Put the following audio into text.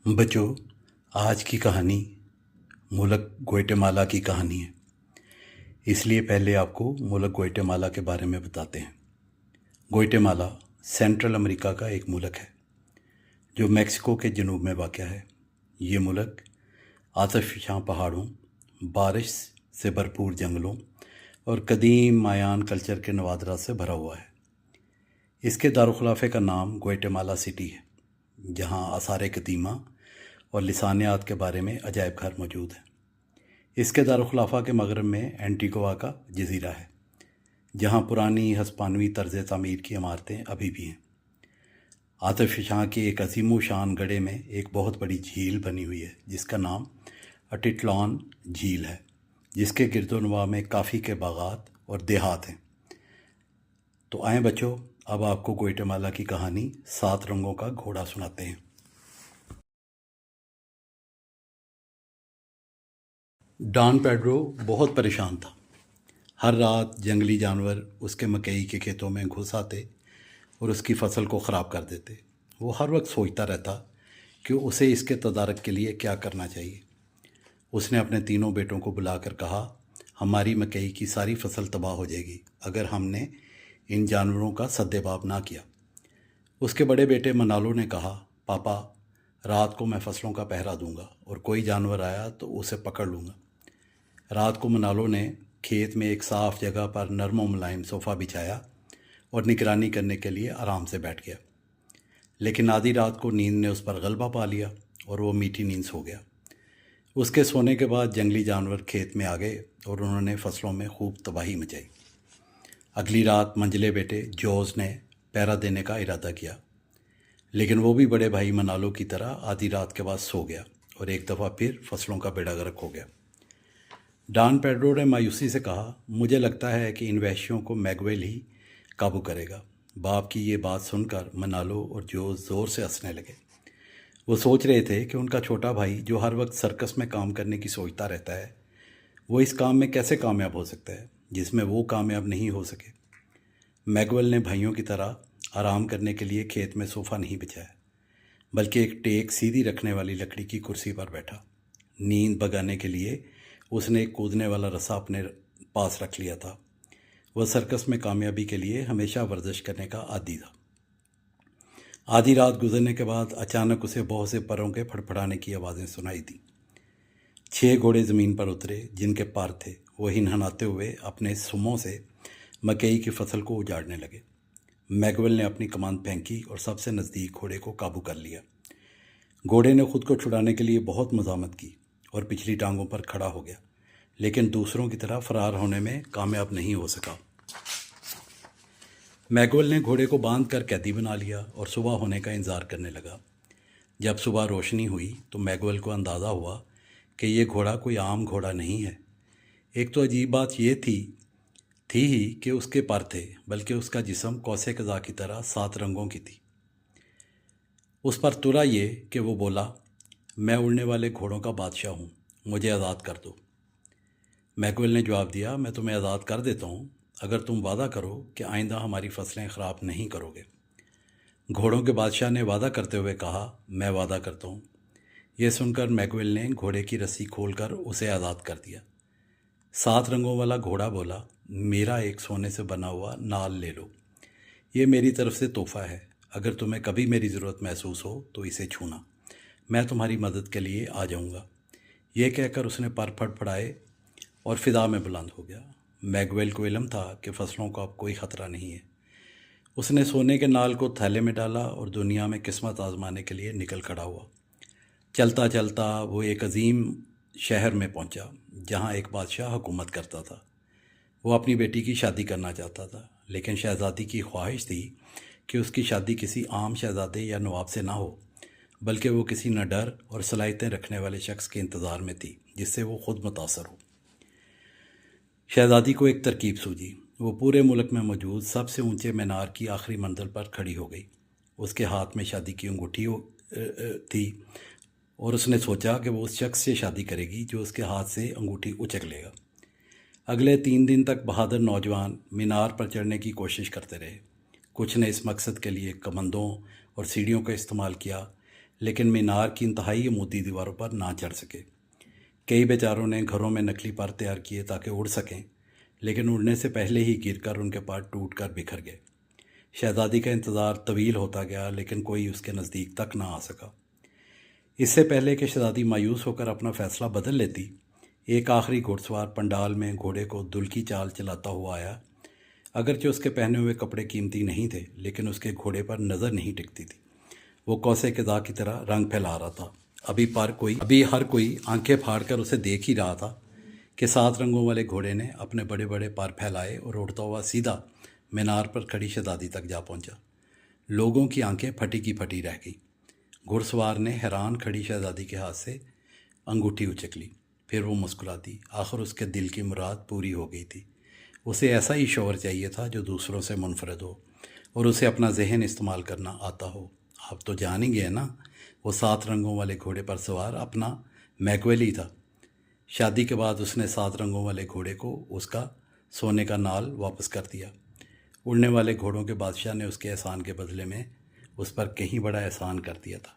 बच्चों, आज की कहानी मुल्क ग्वाटेमाला की कहानी है। इसलिए पहले आपको मुल्क ग्वाटेमाला के बारे में बताते हैं। ग्वाटेमाला सेंट्रल अमेरिका का एक मुल्क है जो मैक्सिको के जनूब में वाक़ है। ये मुल्क आतिशफ़शां पहाड़ों, बारिश से भरपूर जंगलों और कदीम मायान कल्चर के नवादरात से भरा हुआ है। इसके दारुखिलाफ़े का नाम ग्वाटेमाला सिटी है, जहाँ आसार कदीमा और लिसानियात के बारे में अजायब घर मौजूद हैं। इसके दारुखिलाफ़ा के मगरब में एंटीगुआ का जजीरा है, जहाँ पुरानी हस्पानवी तर्ज़ तामीर की इमारतें अभी भी हैं। आतिशफ़शां के एक अज़ीम शान गढ़े में एक बहुत बड़ी झील बनी हुई है, जिसका नाम अटिटलान झील है, जिसके गिरदोनवा में काफ़ी के बागात और देहात हैं। तो आएँ बच्चों, अब आपको ग्वाटेमाला की कहानी 7 रंगों का घोड़ा सुनाते हैं। डॉन पेड्रो बहुत परेशान था। हर रात जंगली जानवर उसके मकई के खेतों में घुस आते और उसकी फसल को ख़राब कर देते। वो हर वक्त सोचता रहता कि उसे इसके तदारक के लिए क्या करना चाहिए। उसने अपने तीनों बेटों को बुलाकर कहा, हमारी मकई की सारी फसल तबाह हो जाएगी अगर हमने इन जानवरों का सद्देबाब ना किया। उसके बड़े बेटे मनालो ने कहा, पापा, रात को मैं फसलों का पहरा दूंगा और कोई जानवर आया तो उसे पकड़ लूँगा। रात को मनालो ने खेत में एक साफ़ जगह पर नरम मुलायम सोफ़ा बिछाया और निगरानी करने के लिए आराम से बैठ गया। लेकिन आधी रात को नींद ने उस पर गलबा पा लिया और वो मीठी नींद सो गया। उसके सोने के बाद जंगली जानवर खेत में आ गए और उन्होंने फसलों में खूब तबाही मचाई। अगली रात मंझले बेटे जॉर्ज ने पहरा देने का इरादा किया, लेकिन वो भी बड़े भाई मनालो की तरह आधी रात के बाद सो गया और एक दफ़ा फिर फसलों का बेड़ा गर्क हो गया। डॉन पेड्रो ने मायूसी से कहा, मुझे लगता है कि इन वहशियों को मैगवेल ही काबू करेगा। बाप की ये बात सुनकर मनालो और जो ज़ोर से हंसने लगे। वो सोच रहे थे कि उनका छोटा भाई, जो हर वक्त सर्कस में काम करने की सोचता रहता है, वो इस काम में कैसे कामयाब हो सकता है जिसमें वो कामयाब नहीं हो सके। मैगवेल ने भाइयों की तरह आराम करने के लिए खेत में सोफ़ा नहीं बिछाया, बल्कि एक टेक सीधी रखने वाली लकड़ी की कुर्सी पर बैठा। नींद भगाने के लिए उसने एक कूदने वाला रस्सा अपने पास रख लिया था। वह सर्कस में कामयाबी के लिए हमेशा वर्जिश करने का आदी था। आधी रात गुजरने के बाद अचानक उसे बहुत से परों के फड़फड़ाने की आवाज़ें सुनाई दी। 6 घोड़े ज़मीन पर उतरे, जिनके पर थे। वो हिनहनाते हुए अपने सुमों से मकई की फसल को उजाड़ने लगे। मैगवेल ने अपनी कमान फेंकी और सबसे नज़दीक घोड़े को काबू कर लिया। घोड़े ने खुद को छुड़ाने के लिए बहुत मज़ामत की और पिछली टांगों पर खड़ा हो गया, लेकिन दूसरों की तरह फरार होने में कामयाब नहीं हो सका। मैगवेल ने घोड़े को बांध कर कैदी बना लिया और सुबह होने का इंतज़ार करने लगा। जब सुबह रोशनी हुई तो मैगवेल को अंदाज़ा हुआ कि ये घोड़ा कोई आम घोड़ा नहीं है। एक तो अजीब बात ये थी ही कि उसके पर थे, बल्कि उसका जिस्म कौसे कज़ा की तरह 7 रंगों की थी। उस पर तुरा ये कि वो बोला, मैं उड़ने वाले घोड़ों का बादशाह हूँ, मुझे आज़ाद कर दो। मैगवेल ने जवाब दिया, मैं तुम्हें आज़ाद कर देता हूँ अगर तुम वादा करो कि आइंदा हमारी फसलें ख़राब नहीं करोगे। घोड़ों के बादशाह ने वादा करते हुए कहा, मैं वादा करता हूँ। यह सुनकर मैगवेल ने घोड़े की रस्सी खोलकर उसे आज़ाद कर दिया। 7 रंगों वाला घोड़ा बोला, मेरा एक सोने से बना हुआ नाल ले लो, ये मेरी तरफ से तोहफ़ा है। अगर तुम्हें कभी मेरी ज़रूरत महसूस हो तो इसे छूना, मैं तुम्हारी मदद के लिए आ जाऊँगा। ये कहकर उसने पर फड़फड़ाए और फिदा में बुलंद हो गया। मैगवेल को इल्म था कि फसलों का अब कोई ख़तरा नहीं है। उसने सोने के नाल को थैले में डाला और दुनिया में किस्मत आजमाने के लिए निकल खड़ा हुआ। चलता चलता वो एक अजीम शहर में पहुंचा, जहां एक बादशाह हुकूमत करता था। वो अपनी बेटी की शादी करना चाहता था, लेकिन शहज़ादी की ख्वाहिश थी कि उसकी शादी किसी आम शहज़ादे या नवाब से ना हो, बल्कि वो किसी निडर और सलाहियतें रखने वाले शख्स के इंतज़ार में थी, जिससे वो ख़ुद मुतासर हो। शहज़ादी को एक तरकीब सूझी। वो पूरे मुल्क में मौजूद सबसे ऊंचे मीनार की आखिरी मंजिल पर खड़ी हो गई। उसके हाथ में शादी की अंगूठी थी और उसने सोचा कि वो उस शख्स से शादी करेगी जो उसके हाथ से अंगूठी उचक लेगा। अगले 3 दिन तक बहादुर नौजवान मीनार पर चढ़ने की कोशिश करते रहे। कुछ ने इस मकसद के लिए कमंदों और सीढ़ियों का इस्तेमाल किया, लेकिन मीनार की इंतहाई अमूदी दीवारों पर ना चढ़ सके। कई बेचारों ने घरों में नकली पर तैयार किए ताकि उड़ सकें, लेकिन उड़ने से पहले ही गिरकर उनके पर टूट कर बिखर गए। शहज़ादी का इंतज़ार तवील होता गया, लेकिन कोई उसके नज़दीक तक ना आ सका। इससे पहले कि शहज़ादी मायूस होकर अपना फ़ैसला बदल लेती, एक आखिरी घुड़सवार पंडाल में घोड़े को दुल की चाल चलाता हुआ आया। अगरचे उसके पहने हुए कपड़े कीमती नहीं थे, लेकिन उसके घोड़े पर नज़र नहीं टिकती थी। वो कौसे क़ज़ा की तरह रंग फैला रहा था। अभी हर कोई आंखें फाड़ कर उसे देख ही रहा था कि 7 रंगों वाले घोड़े ने अपने बड़े बड़े पर फैलाए और उड़ता हुआ सीधा मीनार पर खड़ी शहज़ादी तक जा पहुंचा। लोगों की आंखें फटी की फटी रह गई। घुड़सवार ने हैरान खड़ी शहज़ादी के हाथ से अंगूठी उचक ली। फिर वो मुस्कुराती। आखिर उसके दिल की मुराद पूरी हो गई थी। उसे ऐसा ही शौहर चाहिए था जो दूसरों से मुनफरद हो और उसे अपना जहन इस्तेमाल करना आता हो। आप तो जान ही गए ना, वो 7 रंगों वाले घोड़े पर सवार अपना मैकवेली था। शादी के बाद उसने 7 रंगों वाले घोड़े को उसका सोने का नाल वापस कर दिया। उड़ने वाले घोड़ों के बादशाह ने उसके एहसान के बदले में उस पर कहीं बड़ा एहसान कर दिया था।